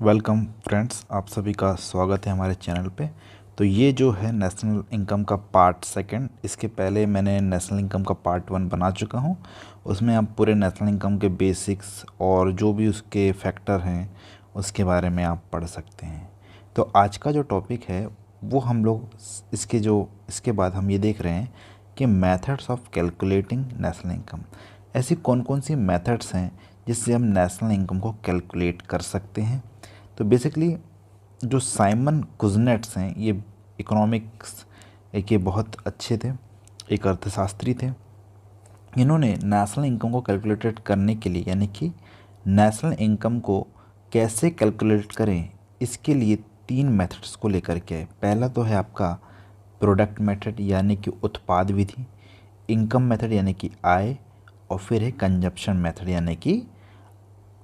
Welcome friends, आप सभी का स्वागत है हमारे चैनल पे। तो ये जो है नेशनल इनकम का पार्ट सेकंड। इसके पहले मैंने नेशनल इनकम का पार्ट वन बना चुका हूँ। उसमें आप पूरे नेशनल इनकम के बेसिक्स और जो भी उसके फैक्टर हैं उसके बारे में आप पढ़ सकते हैं। तो आज का जो टॉपिक है वो हम लोग इसके बाद हम ये देख रहे हैं कि methods of calculating national income. ऐसी कौन कौन सी मेथड्स हैं जिससे हम नेशनल इनकम को कैलकुलेट कर सकते हैं। तो बेसिकली जो साइमन कुजनेट्स हैं, ये इकोनॉमिक्स एक ये बहुत अच्छे थे, एक अर्थशास्त्री थे। इन्होंने नेशनल इनकम को कैलकुलेटेड करने के लिए, यानी कि नेशनल इनकम को कैसे कैलकुलेट करें, इसके लिए 3 मेथड्स को लेकर के आए। पहला तो है आपका प्रोडक्ट मेथड यानी कि उत्पाद विधि, इनकम मेथड यानी कि आय, और फिर है कंजप्शन मेथड यानी कि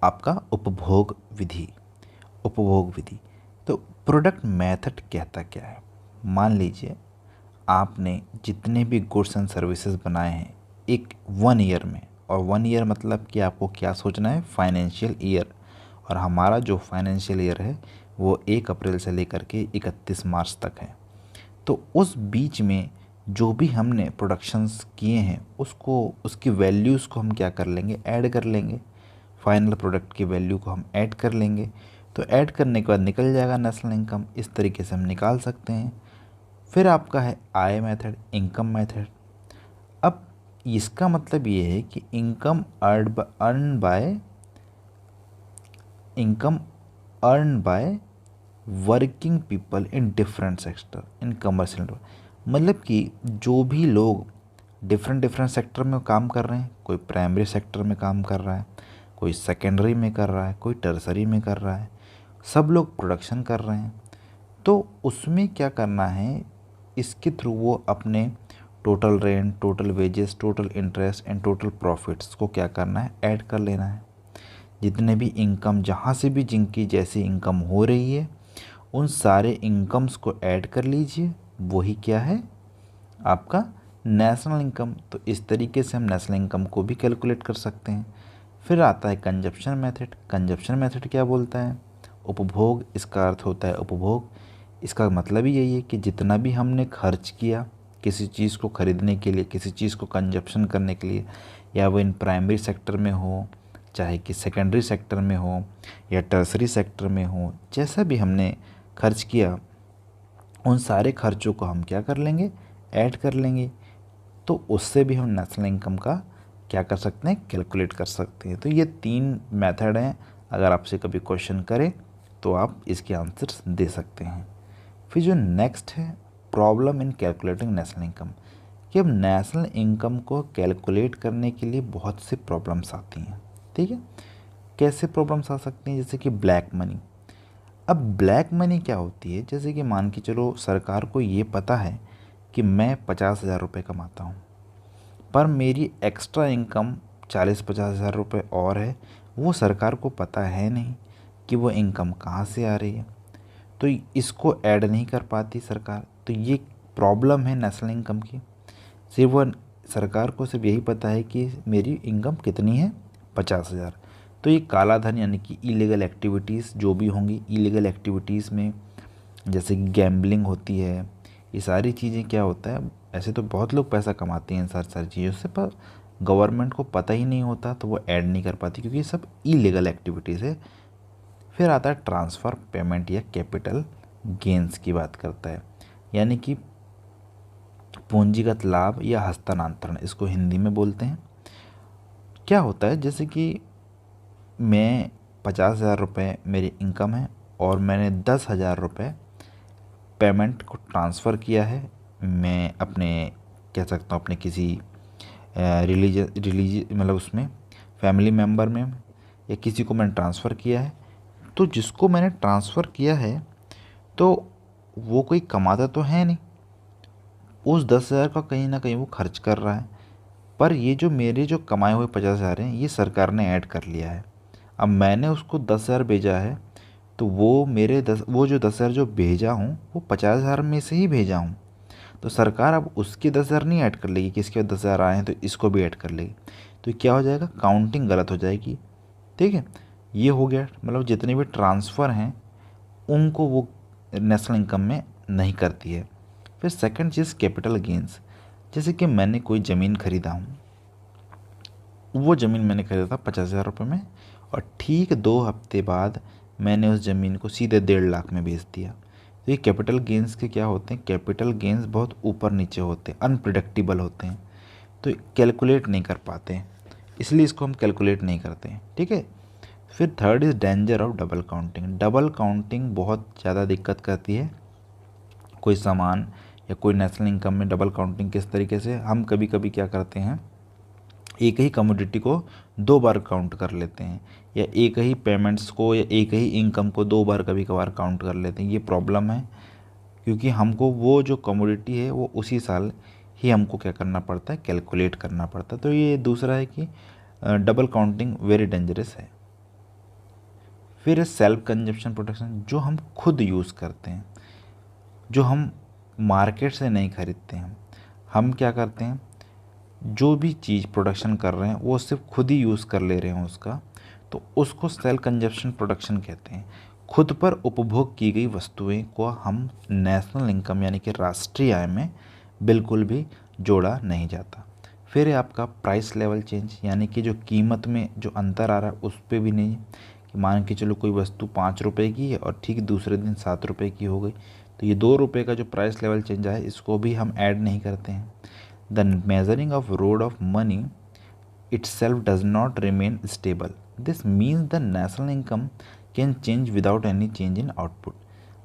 आपका उपभोग विधि। तो प्रोडक्ट मेथड कहता क्या है? मान लीजिए आपने जितने भी गुड्स एंड सर्विसेज बनाए हैं एक 1 ईयर में, और 1 ईयर मतलब कि आपको क्या सोचना है, फाइनेंशियल ईयर। और हमारा जो फाइनेंशियल ईयर है वो 1 अप्रैल से लेकर के 31 मार्च तक है। तो उस बीच में जो भी हमने प्रोडक्शंस किए हैं उसको, उसकी वैल्यूज़ को हम क्या कर लेंगे, ऐड कर लेंगे। फाइनल प्रोडक्ट की वैल्यू को हम ऐड कर लेंगे। तो ऐड करने के बाद निकल जाएगा नेशनल इनकम। इस तरीके से हम निकाल सकते हैं। फिर आपका है आय मेथड, इनकम मेथड। अब इसका मतलब ये है कि income earn by working people in different sector in commercial. मतलब कि जो भी लोग डिफरेंट सेक्टर में काम कर रहे हैं, कोई प्राइमरी सेक्टर में काम कर रहा है, कोई सेकेंडरी में कर रहा है, कोई टर्सरी में कर रहा है, सब लोग प्रोडक्शन कर रहे हैं। तो उसमें क्या करना है, इसके थ्रू वो अपने total rent, total wages, total interest and total profits को क्या करना है, ऐड कर लेना है। जितने भी इनकम, जहाँ से भी जिनकी जैसी इनकम हो रही है उन सारे इनकम्स को ऐड कर लीजिए। वही क्या है, आपका नेशनल इनकम। तो इस तरीके से हम नेशनल इनकम को भी कैलकुलेट कर सकते हैं। फिर आता है कंजप्शन मेथड। कंजप्शन मेथड क्या बोलता है, उपभोग। इसका अर्थ होता है उपभोग। इसका मतलब ही यही है कि जितना भी हमने खर्च किया किसी चीज़ को खरीदने के लिए, किसी चीज़ को कंजप्शन करने के लिए, या वो इन प्राइमरी सेक्टर में हो, चाहे कि सेकेंडरी सेक्टर में हो या टर्सरी सेक्टर में हो, जैसा भी हमने खर्च किया उन सारे खर्चों को हम क्या कर लेंगे, ऐड कर लेंगे। तो उससे भी हम नेशनल इनकम का क्या कर सकते हैं, कैलकुलेट कर सकते हैं। तो ये 3 मेथड हैं। अगर आपसे कभी क्वेश्चन करे तो आप इसके आंसर्स दे सकते हैं। फिर जो नेक्स्ट है problem in calculating national income, कि अब नेशनल इनकम को कैलकुलेट करने के लिए बहुत से प्रॉब्लम्स आती हैं। ठीक है, कैसे प्रॉब्लम्स आ सकती हैं, जैसे कि ब्लैक मनी। अब ब्लैक मनी क्या होती है, जैसे कि मान के चलो सरकार को ये पता है कि मैं 50,000 रुपये कमाता हूँ, पर मेरी एक्स्ट्रा इनकम 40-50 हज़ार रुपये और है। वो सरकार को पता है नहीं कि वो इनकम कहाँ से आ रही है, तो इसको ऐड नहीं कर पाती सरकार। तो ये प्रॉब्लम है नेशनल इनकम की। सिर्फ वो सरकार को सिर्फ यही पता है कि मेरी इनकम कितनी है, 50,000। तो ये काला धन यानी कि इलीगल एक्टिविटीज़ जो भी होंगी, इलीगल एक्टिविटीज़ में जैसे कि गैम्बलिंग होती है, ये सारी चीज़ें क्या होता है, ऐसे तो बहुत लोग पैसा कमाते हैं सारी सारी चीज़ों से, पर गवर्नमेंट को पता ही नहीं होता तो वो ऐड नहीं कर पाती, क्योंकि ये सब इलीगल एक्टिविटीज़ है। फिर आता है ट्रांसफ़र पेमेंट या कैपिटल गेंस की बात करता है, यानी कि पूंजीगत लाभ या हस्तांतरण, इसको हिंदी में बोलते हैं। क्या होता है, जैसे कि मैं 50,000 रुपये मेरी इनकम है और मैंने 10,000 रुपये पेमेंट को ट्रांसफ़र किया है। मैं अपने, कह सकता हूँ अपने किसी रिलीजियस मतलब उसमें फैमिली मेम्बर में, या किसी को मैंने ट्रांसफ़र किया है। तो जिसको मैंने ट्रांसफ़र किया है तो वो कोई कमाता तो है नहीं, उस 10,000 का कहीं ना कहीं वो खर्च कर रहा है। पर ये जो मेरे जो कमाए हुए 50,000 हैं ये सरकार ने ऐड कर लिया है। अब मैंने उसको 10,000 भेजा है, तो वो जो 10,000 जो भेजा हूँ वो 50,000 में से ही भेजा हूँ। तो सरकार अब उसके 10,000 नहीं ऐड कर लेगी कि इसके 10,000 आए हैं तो इसको भी ऐड कर लेगी। तो क्या हो जाएगा, काउंटिंग गलत हो जाएगी। ठीक है, ये हो गया, मतलब जितने भी ट्रांसफ़र हैं उनको वो नेशनल इनकम में नहीं करती है। फिर सेकंड चीज़ कैपिटल गेंस, जैसे कि मैंने कोई ज़मीन खरीदा हूँ, वो ज़मीन मैंने खरीदा था 50,000 रुपये में, और ठीक 2 हफ्ते बाद मैंने उस ज़मीन को सीधे 1.5 लाख में बेच दिया। तो ये कैपिटल गेंस के क्या होते हैं, कैपिटल गेंस बहुत ऊपर नीचे होते हैं, अनप्रिडिक्टेबल होते हैं, तो कैलकुलेट नहीं कर पाते हैं, इसलिए इसको हम कैलकुलेट नहीं करते हैं, ठीक है। फिर third is danger of double counting. Double counting बहुत ज़्यादा दिक्कत करती है। कोई सामान या कोई नेशनल इनकम में डबल काउंटिंग किस तरीके से, हम कभी कभी क्या करते हैं, एक ही कमोडिटी को 2 बार काउंट कर लेते हैं, या एक ही पेमेंट्स को या एक ही इनकम को 2 बार कभी कभार काउंट कर लेते हैं। ये प्रॉब्लम है, क्योंकि हमको वो जो कमोडिटी है वो उसी साल ही हमको क्या करना पड़ता है, कैलकुलेट करना पड़ता है। तो ये दूसरा है कि डबल काउंटिंग वेरी डेंजरस है। फिर सेल्फ कंजप्शन प्रोटेक्शन, जो हम खुद यूज़ करते हैं, जो हम मार्केट से नहीं खरीदते हैं, हम क्या करते हैं, जो भी चीज़ प्रोडक्शन कर रहे हैं वो सिर्फ खुद ही यूज़ कर ले रहे हैं उसका, तो उसको सेल्फ कंजप्शन प्रोडक्शन कहते हैं। खुद पर उपभोग की गई वस्तुएं को हम नेशनल इनकम यानी कि राष्ट्रीय आय में बिल्कुल भी जोड़ा नहीं जाता। फिर है आपका प्राइस लेवल चेंज, यानी कि जो कीमत में जो अंतर आ रहा है उस पर भी नहीं, कि मान के चलो कोई वस्तु 5 रुपये की है और ठीक दूसरे दिन 7 रुपये की हो गई, तो ये 2 रुपये का जो प्राइस लेवल चेंज आया इसको भी हम ऐड नहीं करते हैं। The measuring of road of money itself does not remain stable. This means the national income can change without any change in output.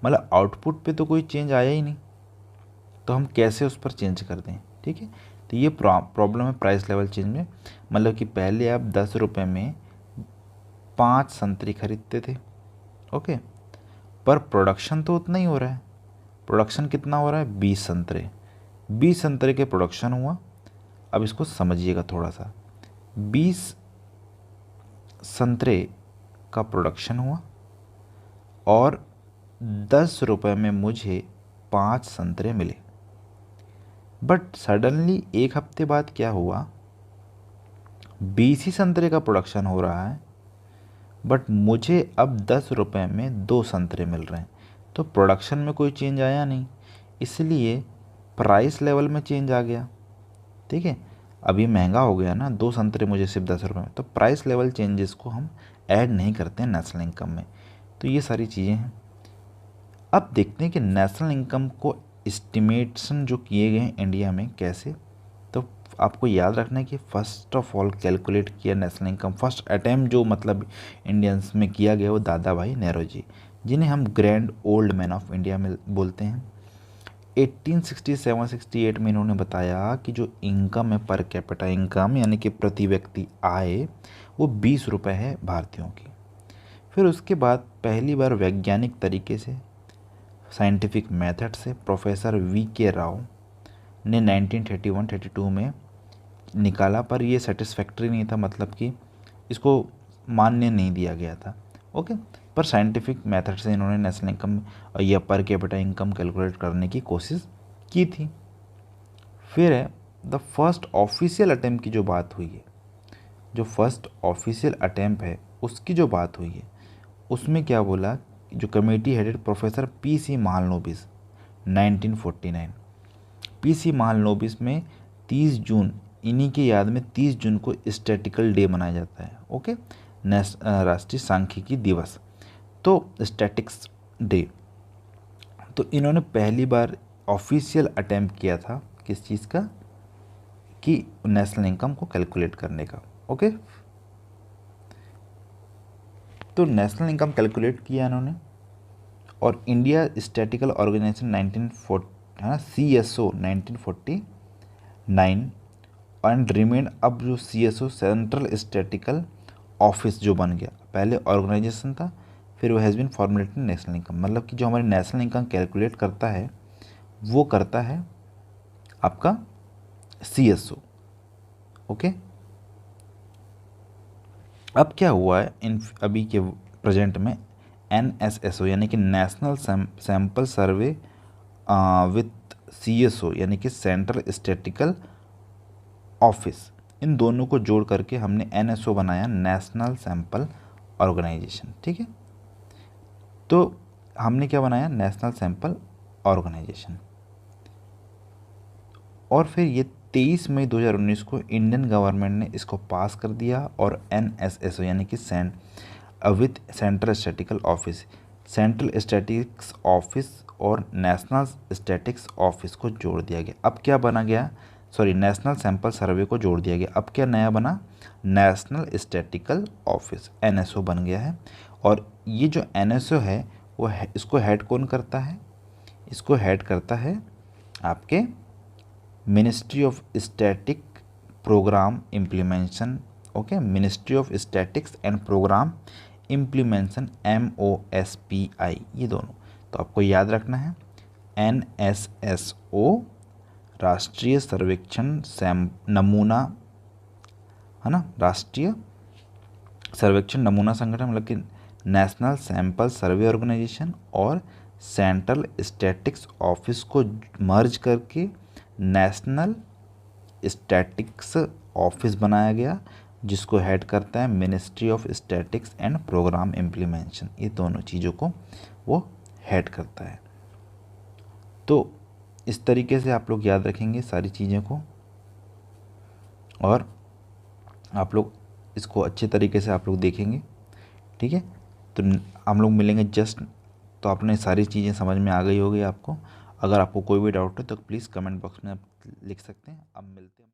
मतलब आउटपुट पे तो कोई चेंज आया ही नहीं, तो हम कैसे उस पर चेंज कर दें, ठीक है। तो ये प्रॉब्लम है प्राइस लेवल चेंज में। मतलब कि पहले आप 10 रुपये में 5 संतरी खरीदते थे, ओके, पर प्रोडक्शन तो उतना ही हो रहा है। प्रोडक्शन कितना हो रहा है, 20 संतरे, 20 संतरे के प्रोडक्शन हुआ। अब इसको समझिएगा थोड़ा सा, 20 संतरे का प्रोडक्शन हुआ और 10 रुपये में मुझे 5 संतरे मिले। बट सडनली एक हफ्ते बाद क्या हुआ, 20 ही संतरे का प्रोडक्शन हो रहा है, बट मुझे अब 10 रुपये में 2 संतरे मिल रहे हैं। तो प्रोडक्शन में कोई चेंज आया नहीं, इसलिए प्राइस लेवल में चेंज आ गया, ठीक है। अभी महंगा हो गया ना, 2 संतरे मुझे सिर्फ 10 रुपये में, तो प्राइस लेवल चेंजेस को हम ऐड नहीं करते हैं नेशनल इनकम में। तो ये सारी चीज़ें हैं। अब देखते हैं कि नेशनल इनकम को एस्टिमेशन जो किए गए हैं इंडिया में कैसे। तो आपको याद रखना है कि फ़र्स्ट ऑफ ऑल कैलकुलेट किया नेशनल इनकम, फर्स्ट अटैम्प्ट जो मतलब इंडियंस में किया गया वो दादा भाई नेहरू जी, जिन्हें हम grand old man of India में बोलते हैं। 1867-68 में इन्होंने बताया कि जो इनकम है पर कैपिटा इनकम यानी कि प्रति व्यक्ति आय, वो 20 रुपये है भारतीयों की। फिर उसके बाद पहली बार वैज्ञानिक तरीके से, साइंटिफिक मेथड से प्रोफेसर V.K. राव ने 1931-32 में निकाला, पर ये सेटिस्फैक्ट्री नहीं था, मतलब कि इसको मान्य नहीं दिया गया था, ओके। पर साइंटिफिक मेथड से इन्होंने नेशनल इनकम या पर कैपिटा इनकम कैलकुलेट करने की कोशिश की थी। फिर है द फर्स्ट ऑफिशियल अटैम्प्ट की जो बात हुई है, जो फर्स्ट ऑफिशियल अटैम्प्ट है उसकी जो बात हुई है, उसमें क्या बोला, जो committee headed professor P.C. Mahalanobis 1949। P.C. Mahalanobis में 30 जून, इन्हीं की याद में 30 जून को स्टैटिकल डे मनाया जाता है, ओके, राष्ट्रीय सांख्यिकी दिवस, तो स्टैटिक्स डे। तो इन्होंने पहली बार ऑफिशियल अटैम्प्ट किया था किस चीज़ का, कि नेशनल इनकम को कैलकुलेट करने का, ओके। तो नेशनल इनकम कैलकुलेट किया इन्होंने, और इंडिया स्टैटिकल ऑर्गेनाइजेशन 1940 है ना, CSO 1949 एंड रिमेन, अब जो CSO सेंट्रल स्टैटिकल ऑफिस जो बन गया, पहले ऑर्गेनाइजेशन था, फिर वो has been formulated national income, मतलब कि जो हमारी नेशनल इनकम कैलकुलेट करता है वो करता है आपका CSO, ओके। अब क्या हुआ है इन अभी के प्रेजेंट में, NSSO यानी कि national sample survey with CSO यानी कि सेंट्रल स्टैटिकल ऑफिस, इन दोनों को जोड़ करके हमने NSO बनाया, नेशनल सैंपल ऑर्गेनाइजेशन, ठीक है। तो हमने क्या बनाया, नेशनल सैंपल ऑर्गेनाइजेशन। और फिर ये 23 मई 2019 को इंडियन गवर्नमेंट ने इसको पास कर दिया और NSSO यानी कि with central statistical office, central statics office और नेशनल स्टैटिक्स ऑफिस को जोड़ दिया गया। अब क्या बना गया, सॉरी, नेशनल सैंपल सर्वे को जोड़ दिया गया। अब क्या नया बना, नेशनल स्टैटिकल ऑफिस, NSO बन गया है। और ये जो NSO है वो इसको हेड कौन करता है, इसको हेड करता है आपके ministry of statistic program implementation, okay, ministry of statistics and program implementation, MOSPI, ये दोनों। तो आपको याद रखना है NSSO राष्ट्रीय सर्वेक्षण नमूना, है ना, राष्ट्रीय सर्वेक्षण नमूना संगठन, मतलब कि नेशनल सैंपल सर्वे ऑर्गेनाइजेशन, और सेंट्रल स्टैटिक्स ऑफिस को मर्ज करके नेशनल स्टैटिक्स ऑफिस बनाया गया, जिसको हेड करता है ministry of statistics and program implementation. ये दोनों चीज़ों को वो हेड करता है। तो इस तरीके से आप लोग याद रखेंगे सारी चीज़ों को, और आप लोग इसको अच्छे तरीके से आप लोग देखेंगे, ठीक है। तो हम लोग मिलेंगे जस्ट, तो आपने सारी चीज़ें समझ में आ गई होगी आपको। अगर आपको कोई भी डाउट है तो प्लीज़ कमेंट बॉक्स में आप लिख सकते हैं। अब मिलते हैं।